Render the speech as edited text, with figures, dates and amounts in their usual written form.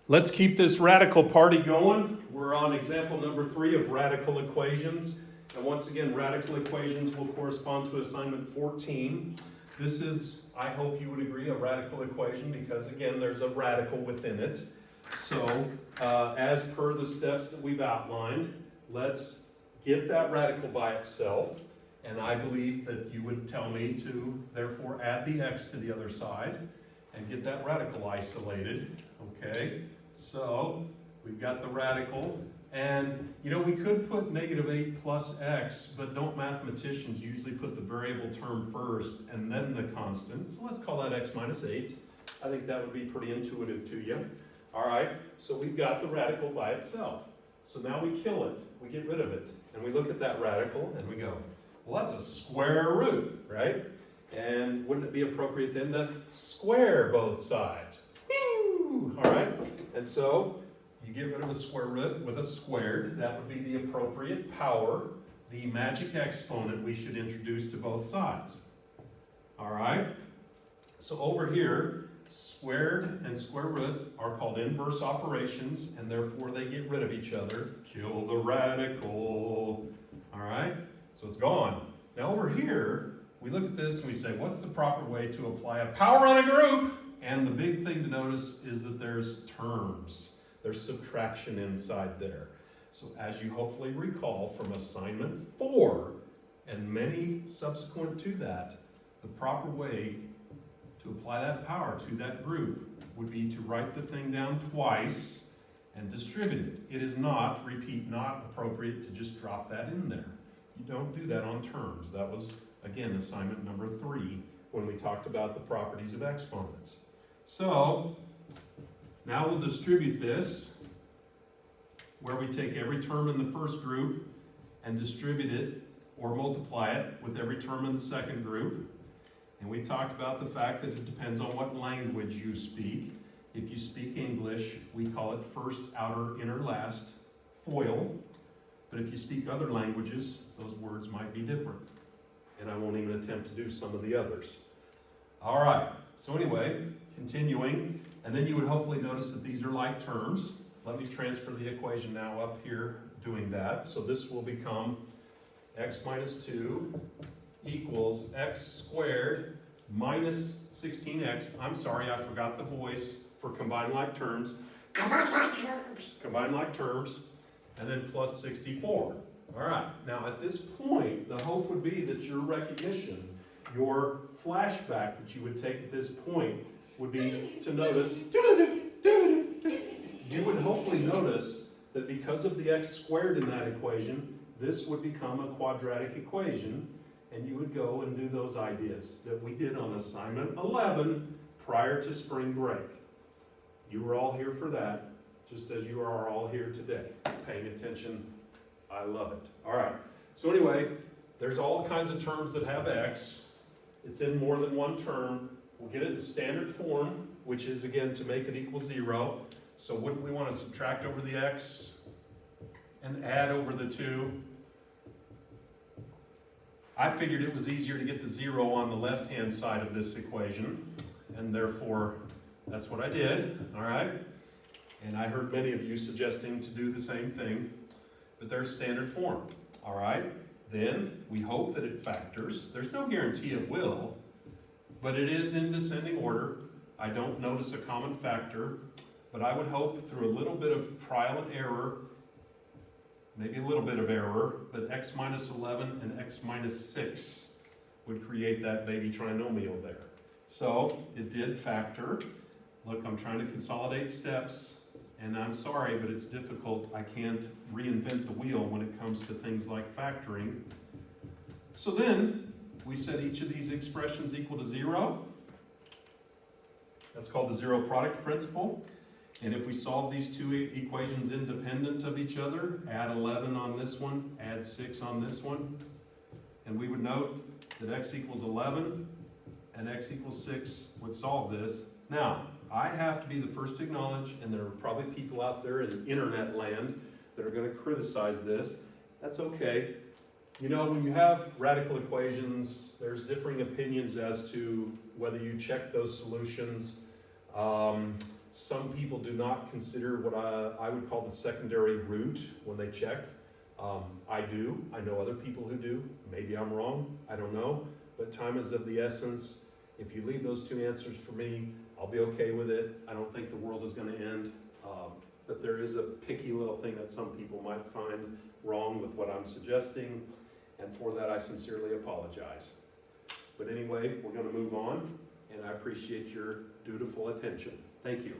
Let's keep this radical party going. We're on example number 3 of radical equations. And once again, radical equations will correspond to assignment 14. This is, I hope you would agree, a radical equation because, again, there's a radical within it. So, as per the steps that we've outlined, let's get that radical by itself. And I believe that you would tell me to, therefore, add the x to the other side and get that radical isolated, okay? So, we've got the radical, and you know, we could put negative 8 plus x, but don't mathematicians usually put the variable term first and then the constant? So let's call that x minus 8. I think that would be pretty intuitive to you. All right, so we've got the radical by itself. So now we kill it, we get rid of it, and we look at that radical and we go, well, that's a square root, right? And wouldn't it be appropriate then to square both sides? Woo! All right, and so you get rid of a square root with a squared. That would be the appropriate power, the magic exponent we should introduce to both sides. All right, so over here, squared and square root are called inverse operations, and therefore they get rid of each other. Kill the radical. All right, so it's gone. Now over here, we look at this and we say, what's the proper way to apply a power on a group? And the big thing to notice is that there's terms. There's subtraction inside there. So as you hopefully recall from assignment 4, and many subsequent to that, the proper way to apply that power to that group would be to write the thing down twice and distribute it. It is not, repeat, not appropriate to just drop that in there. You don't do that on terms. That was, again, assignment number 3 when we talked about the properties of exponents. So, now we'll distribute this where we take every term in the first group and distribute it or multiply it with every term in the second group. And we talked about the fact that it depends on what language you speak. If you speak English, we call it first, outer, inner, last, FOIL. But if you speak other languages, those words might be different. And I won't even attempt to do some of the others. All right, so anyway, continuing, and then you would hopefully notice that these are like terms. Let me transfer the equation now up here doing that. So this will become x minus 2 equals x squared minus 16x. I'm sorry, I forgot the voice for combine like terms. Combine like terms. Combine like terms. And then plus 64. All right, now at this point, the hope would be that your recognition, your flashback that you would take at this point would be to notice, you would hopefully notice that because of the x squared in that equation, this would become a quadratic equation, and you would go and do those ideas that we did on assignment 11 prior to spring break. You were all here for that, just as you are all here today, paying attention. I love it. All right, so anyway, there's all kinds of terms that have x. It's in more than one term. We'll get it in standard form, which is, again, to make it equal 0. So wouldn't we want to subtract over the x and add over the 2? I figured it was easier to get the 0 on the left-hand side of this equation, and therefore that's what I did, all right? And I heard many of you suggesting to do the same thing, but there's standard form, all right? Then we hope that it factors. There's no guarantee it will, but it is in descending order. I don't notice a common factor, but I would hope through a little bit of trial and error, maybe a little bit of error, but x minus 11 and x minus 6 would create that baby trinomial there. So it did factor. Look, I'm trying to consolidate steps, and I'm sorry, but it's difficult. I can't reinvent the wheel when it comes to things like factoring. So then, we set each of these expressions equal to 0. That's called the zero product principle. And if we solve these two equations independent of each other, add 11 on this one, add 6 on this one, and we would note that x equals 11 and x equals 6 would solve this. Now, I have to be the first to acknowledge, and there are probably people out there in internet land that are going to criticize this. That's okay. You know, when you have radical equations, there's differing opinions as to whether you check those solutions. Some people do not consider what I would call the secondary root when they check. I do. I know other people who do. Maybe I'm wrong. I don't know. But time is of the essence. If you leave those two answers for me, I'll be okay with it. I don't think the world is going to end. But there is a picky little thing that some people might find wrong with what I'm suggesting. And for that, I sincerely apologize. But anyway, we're going to move on. And I appreciate your dutiful attention. Thank you.